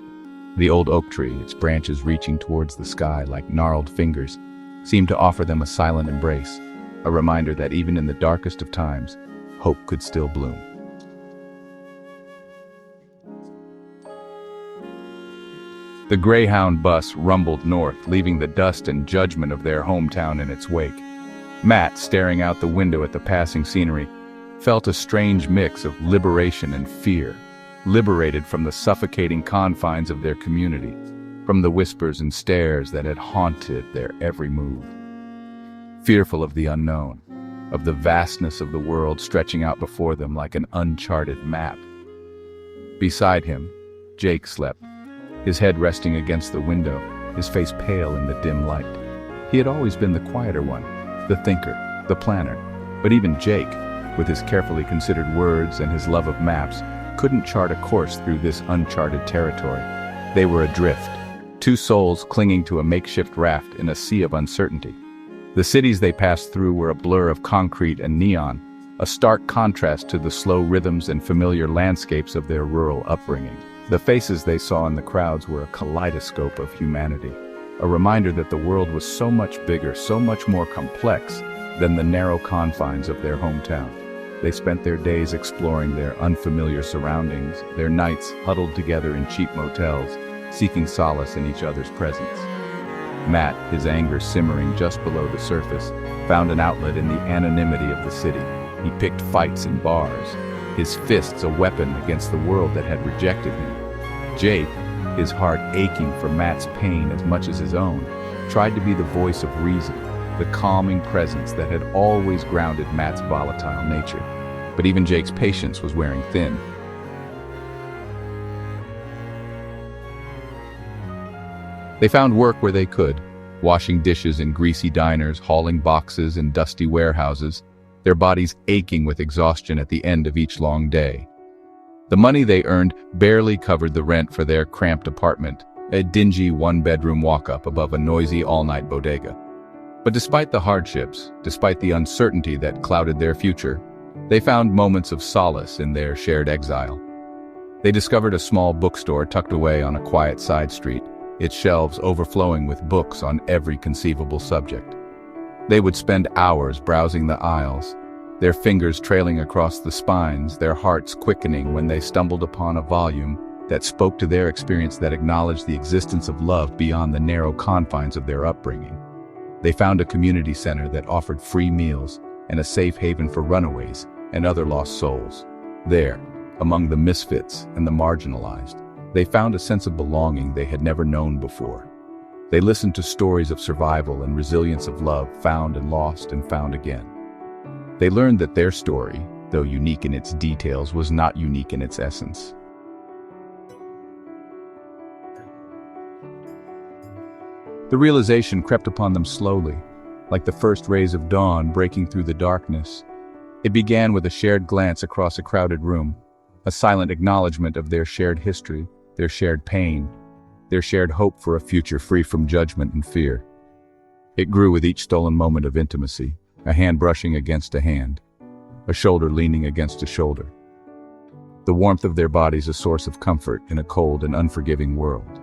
The old oak tree, its branches reaching towards the sky like gnarled fingers, seemed to offer them a silent embrace, a reminder that even in the darkest of times, hope could still bloom. The Greyhound bus rumbled north, leaving the dust and judgment of their hometown in its wake. Matt, staring out the window at the passing scenery, felt a strange mix of liberation and fear, liberated from the suffocating confines of their community, from the whispers and stares that had haunted their every move. Fearful of the unknown, of the vastness of the world stretching out before them like an uncharted map. Beside him, Jake slept, his head resting against the window, his face pale in the dim light. He had always been the quieter one, the thinker, the planner, but even Jake, with his carefully considered words and his love of maps, couldn't chart a course through this uncharted territory. They were adrift, two souls clinging to a makeshift raft in a sea of uncertainty. The cities they passed through were a blur of concrete and neon, a stark contrast to the slow rhythms and familiar landscapes of their rural upbringing. The faces they saw in the crowds were a kaleidoscope of humanity, a reminder that the world was so much bigger, so much more complex than the narrow confines of their hometown. They spent their days exploring their unfamiliar surroundings, their nights huddled together in cheap motels, seeking solace in each other's presence. Matt, his anger simmering just below the surface, found an outlet in the anonymity of the city. He picked fights in bars, his fists a weapon against the world that had rejected him. Jake, his heart aching for Matt's pain as much as his own, tried to be the voice of reason, the calming presence that had always grounded Matt's volatile nature. But even Jake's patience was wearing thin. They found work where they could, washing dishes in greasy diners, hauling boxes in dusty warehouses, their bodies aching with exhaustion at the end of each long day. The money they earned barely covered the rent for their cramped apartment, a dingy one-bedroom walk-up above a noisy all-night bodega. But despite the hardships, despite the uncertainty that clouded their future, they found moments of solace in their shared exile. They discovered a small bookstore tucked away on a quiet side street, its shelves overflowing with books on every conceivable subject. They would spend hours browsing the aisles, their fingers trailing across the spines, their hearts quickening when they stumbled upon a volume that spoke to their experience, that acknowledged the existence of love beyond the narrow confines of their upbringing. They found a community center that offered free meals and a safe haven for runaways and other lost souls. There, among the misfits and the marginalized, they found a sense of belonging they had never known before. They listened to stories of survival and resilience, of love found and lost and found again. They learned that their story, though unique in its details, was not unique in its essence. The realization crept upon them slowly, like the first rays of dawn breaking through the darkness. It began with a shared glance across a crowded room, a silent acknowledgement of their shared history, their shared pain, their shared hope for a future free from judgment and fear. It grew with each stolen moment of intimacy, a hand brushing against a hand, a shoulder leaning against a shoulder. The warmth of their bodies a source of comfort in a cold and unforgiving world.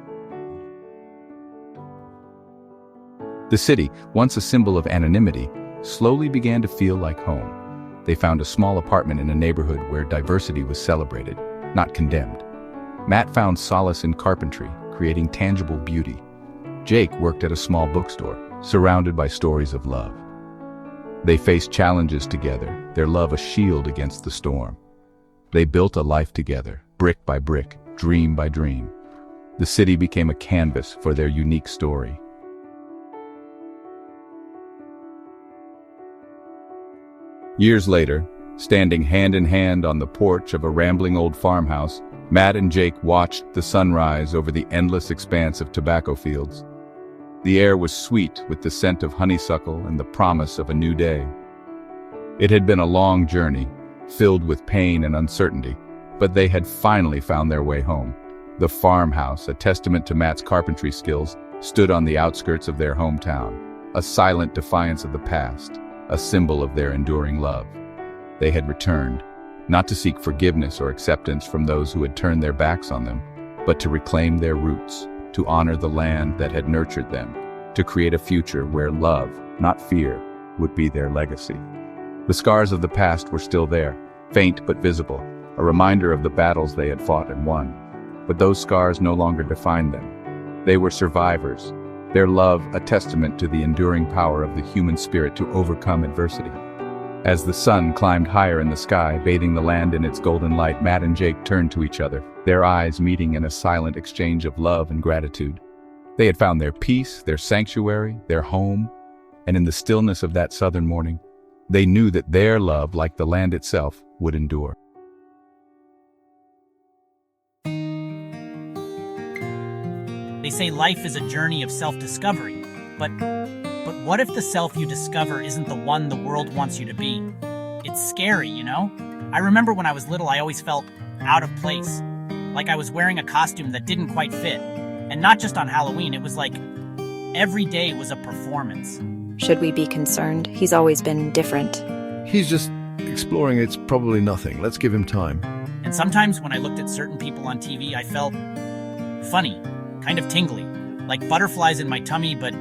The city, once a symbol of anonymity, slowly began to feel like home. They found a small apartment in a neighborhood where diversity was celebrated, not condemned. Matt found solace in carpentry, creating tangible beauty. Jake worked at a small bookstore, surrounded by stories of love. They faced challenges together, their love a shield against the storm. They built a life together, brick by brick, dream by dream. The city became a canvas for their unique story. Years later, standing hand in hand on the porch of a rambling old farmhouse, Matt and Jake watched the sunrise over the endless expanse of tobacco fields. The air was sweet with the scent of honeysuckle and the promise of a new day. It had been a long journey, filled with pain and uncertainty, but they had finally found their way home. The farmhouse, a testament to Matt's carpentry skills, stood on the outskirts of their hometown, a silent defiance of the past, a symbol of their enduring love. They had returned, not to seek forgiveness or acceptance from those who had turned their backs on them, but to reclaim their roots, to honor the land that had nurtured them, to create a future where love, not fear, would be their legacy. The scars of the past were still there, faint but visible, a reminder of the battles they had fought and won. But those scars no longer defined them. They were survivors, their love a testament to the enduring power of the human spirit to overcome adversity. As the sun climbed higher in the sky, bathing the land in its golden light, Matt and Jake turned to each other, their eyes meeting in a silent exchange of love and gratitude. They had found their peace, their sanctuary, their home, and in the stillness of that southern morning, they knew that their love, like the land itself, would endure. They say life is a journey of self-discovery, but what if the self you discover isn't the one the world wants you to be? It's scary, you know? I remember when I was little, I always felt out of place, like I was wearing a costume that didn't quite fit. And not just on Halloween, it was like every day was a performance. Should we be concerned? He's always been different. He's just exploring. It's probably nothing. Let's give him time. And sometimes when I looked at certain people on TV, I felt funny, kind of tingly, like butterflies in my tummy, but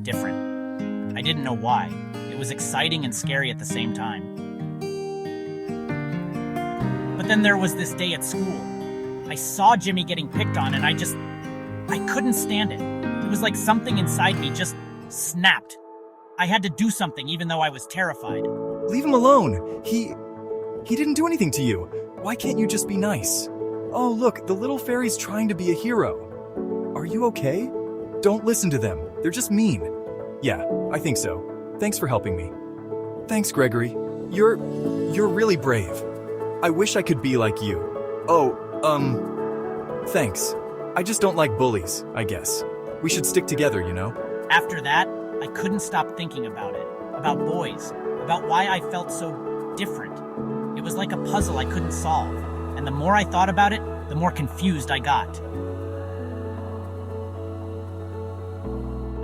different. I didn't know why. It was exciting and scary at the same time. But then there was this day at school. I saw Jimmy getting picked on and I couldn't stand it. It was like something inside me just snapped. I had to do something even though I was terrified. Leave him alone. He didn't do anything to you. Why can't you just be nice? Oh, look, the little fairy's trying to be a hero. Are you okay? Don't listen to them. They're just mean. Yeah, I think so. Thanks for helping me. Thanks, Gregory. You're really brave. I wish I could be like you. Oh, thanks. I just don't like bullies, I guess. We should stick together, you know? After that, I couldn't stop thinking about it, about boys, about why I felt so different. It was like a puzzle I couldn't solve, and the more I thought about it, the more confused I got.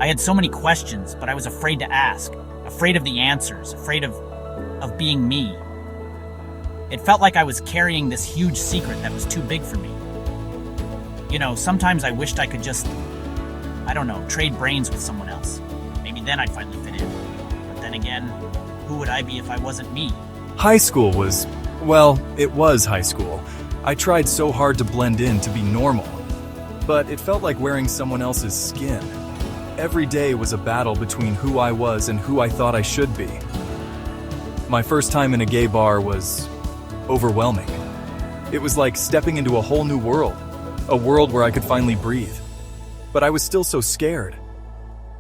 I had so many questions, but I was afraid to ask, afraid of the answers, afraid of being me. It felt like I was carrying this huge secret that was too big for me. You know, sometimes I wished I could just, trade brains with someone else. Maybe then I'd finally fit in. But then again, who would I be if I wasn't me? High school was high school. I tried so hard to blend in, to be normal. But it felt like wearing someone else's skin. Every day was a battle between who I was and who I thought I should be. My first time in a gay bar was overwhelming. It was like stepping into a whole new world, a world where I could finally breathe. But I was still so scared.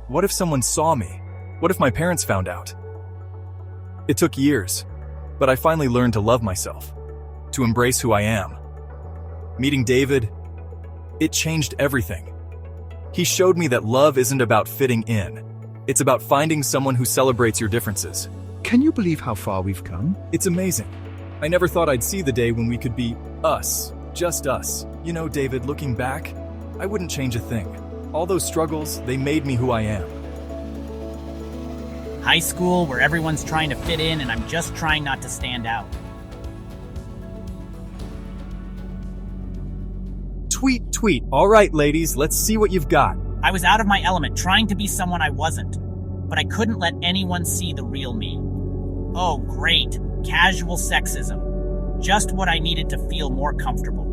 What if someone saw me? What if my parents found out? It took years, but I finally learned to love myself, to embrace who I am. Meeting David, it changed everything. He showed me that love isn't about fitting in. It's about finding someone who celebrates your differences. Can you believe how far we've come? It's amazing. I never thought I'd see the day when we could be us, just us. You know, David, looking back, I wouldn't change a thing. All those struggles, they made me who I am. High school, where everyone's trying to fit in and I'm just trying not to stand out. Tweet. All right, ladies, let's see what you've got. I was out of my element, trying to be someone I wasn't. But I couldn't let anyone see the real me. Oh, great. Casual sexism. Just what I needed to feel more comfortable.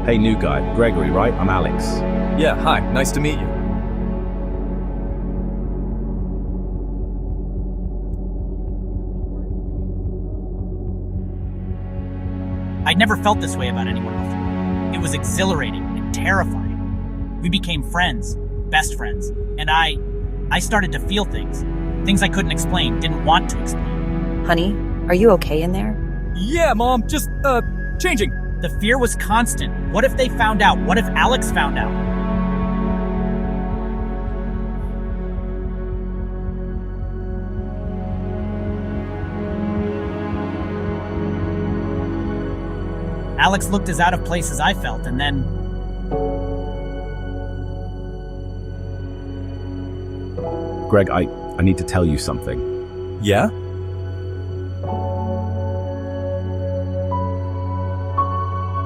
Hey, new guy. Gregory, right? I'm Alex. Yeah, hi. Nice to meet you. I'd never felt this way about anyone before. It was exhilarating and terrifying. We became friends, best friends, and I started to feel things I couldn't explain, didn't want to explain. Honey, are you okay in there? Yeah, Mom, just, changing. The fear was constant. What if they found out? What if Alex found out? Alex looked as out of place as I felt, and then... Greg, I need to tell you something. Yeah?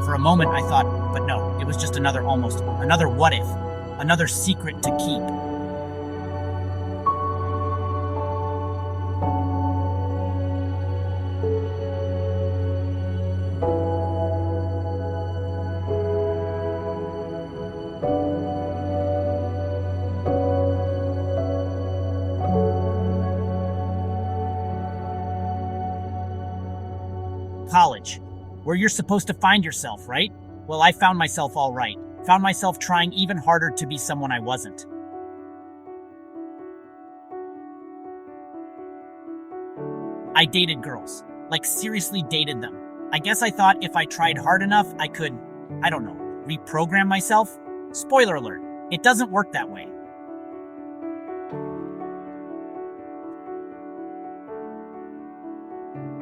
For a moment, I thought, but no, it was just another what if, another secret to keep. college, where you're supposed to find yourself, right? Well, I found myself all right. Found myself trying even harder to be someone I wasn't. I dated girls. Like, seriously dated them. I guess I thought if I tried hard enough, I could, I don't know, reprogram myself? Spoiler alert, it doesn't work that way.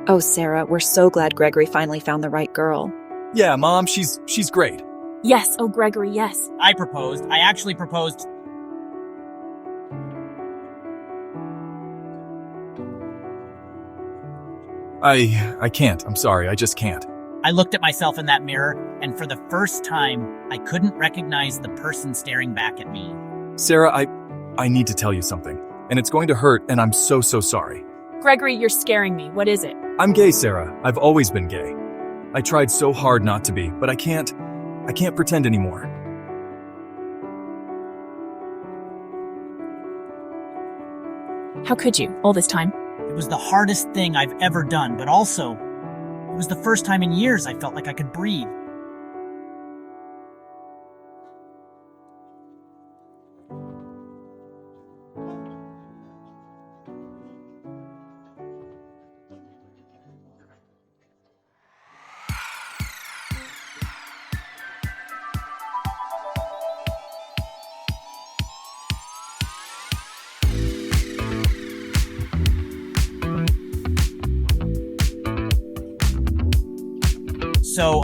Oh, Sarah, we're so glad Gregory finally found the right girl. Yeah, Mom, she's great. Yes, oh Gregory, yes. I actually proposed. I can't. I'm sorry. I just can't. I looked at myself in that mirror, and for the first time, I couldn't recognize the person staring back at me. Sarah, I need to tell you something. And it's going to hurt, and I'm so sorry. Gregory, you're scaring me. What is it? I'm gay, Sarah. I've always been gay. I tried so hard not to be, but I can't pretend anymore. How could you, all this time? It was the hardest thing I've ever done, but also, it was the first time in years I felt like I could breathe. So,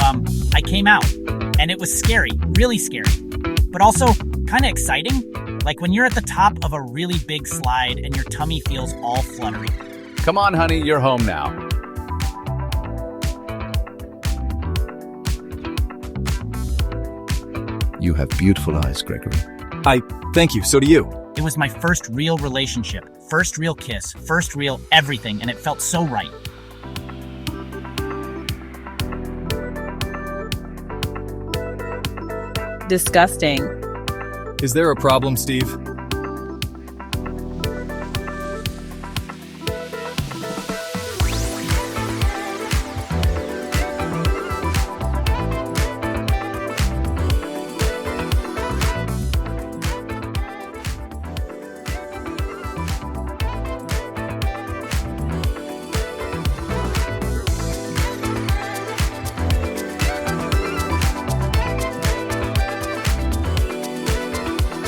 I came out, and it was scary, really scary, but also kind of exciting, like when you're at the top of a really big slide and your tummy feels all fluttery. Come on, honey, you're home now. You have beautiful eyes, Gregory. Thank you, so do you. It was my first real relationship, first real kiss, first real everything, and it felt so right. Disgusting. Is there a problem, Steve?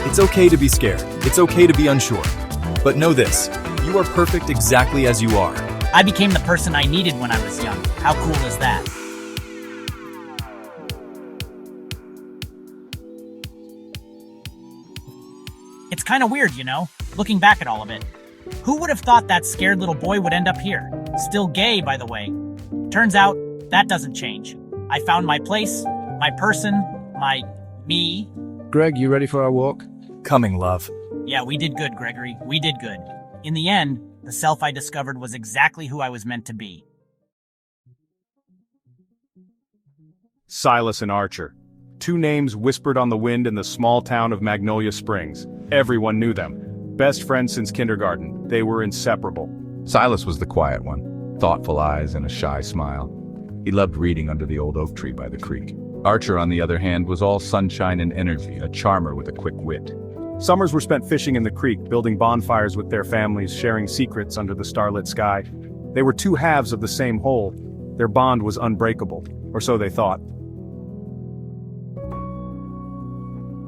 It's okay to be scared. It's okay to be unsure. But know this, you are perfect exactly as you are. I became the person I needed when I was young. How cool is that? It's kind of weird, you know, looking back at all of it. Who would have thought that scared little boy would end up here? Still gay, by the way. Turns out, that doesn't change. I found my place, my person, my me. Greg, you ready for our walk? Coming, love. Yeah, we did good, Gregory. We did good. In the end, the self I discovered was exactly who I was meant to be. Silas and Archer. Two names whispered on the wind in the small town of Magnolia Springs. Everyone knew them. Best friends since kindergarten. They were inseparable. Silas was the quiet one, thoughtful eyes and a shy smile. He loved reading under the old oak tree by the creek. Archer, on the other hand, was all sunshine and energy, a charmer with a quick wit. Summers were spent fishing in the creek, building bonfires with their families, sharing secrets under the starlit sky. They were two halves of the same whole. Their bond was unbreakable, or so they thought.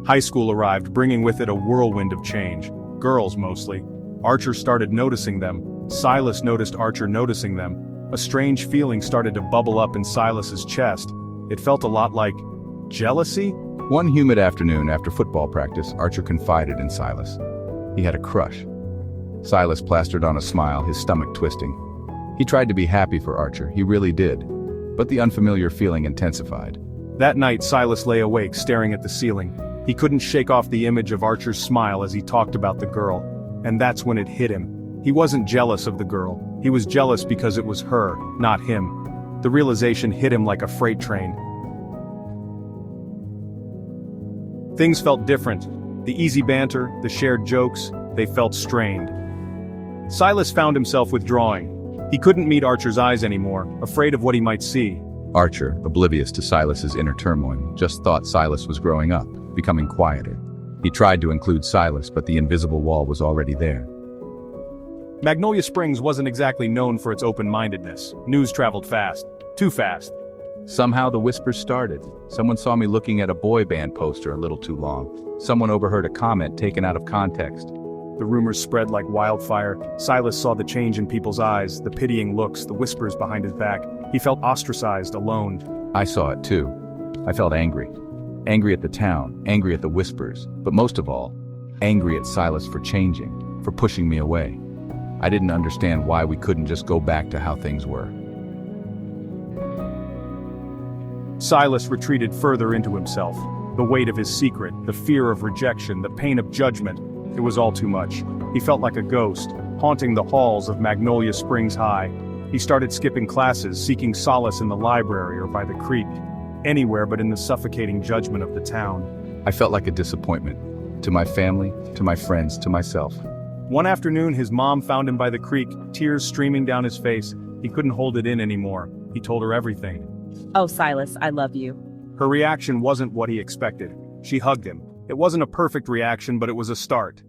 High school arrived, bringing with it a whirlwind of change. Girls, mostly. Archer started noticing them. Silas noticed Archer noticing them. A strange feeling started to bubble up in Silas's chest. It felt a lot like jealousy? One humid afternoon after football practice, Archer confided in Silas. He had a crush. Silas plastered on a smile, his stomach twisting. He tried to be happy for Archer, he really did. But the unfamiliar feeling intensified. That night, Silas lay awake, staring at the ceiling. He couldn't shake off the image of Archer's smile as he talked about the girl. And that's when it hit him. He wasn't jealous of the girl. He was jealous because it was her, not him. The realization hit him like a freight train. Things felt different. The easy banter, the shared jokes, they felt strained. Silas found himself withdrawing. He couldn't meet Archer's eyes anymore, afraid of what he might see. Archer, oblivious to Silas's inner turmoil, just thought Silas was growing up, becoming quieter. He tried to include Silas, but the invisible wall was already there. Magnolia Springs wasn't exactly known for its open-mindedness. News traveled fast. Too fast. Somehow the whispers started. Someone saw me looking at a boy band poster a little too long. Someone overheard a comment taken out of context. The rumors spread like wildfire. Silas saw the change in people's eyes, the pitying looks, the whispers behind his back. He felt ostracized, alone. I saw it too. I felt angry. Angry at the town, angry at the whispers, but most of all, angry at Silas for changing, for pushing me away. I didn't understand why we couldn't just go back to how things were. Silas retreated further into himself. The weight of his secret, the fear of rejection, the pain of judgment, it was all too much. He felt like a ghost, haunting the halls of Magnolia Springs High. He started skipping classes, seeking solace in the library or by the creek, anywhere but in the suffocating judgment of the town. I felt like a disappointment. To my family, to my friends, to myself. One afternoon, his mom found him by the creek, tears streaming down his face. He couldn't hold it in anymore. He told her everything. Oh, Silas, I love you. Her reaction wasn't what he expected. She hugged him. It wasn't a perfect reaction, but it was a start.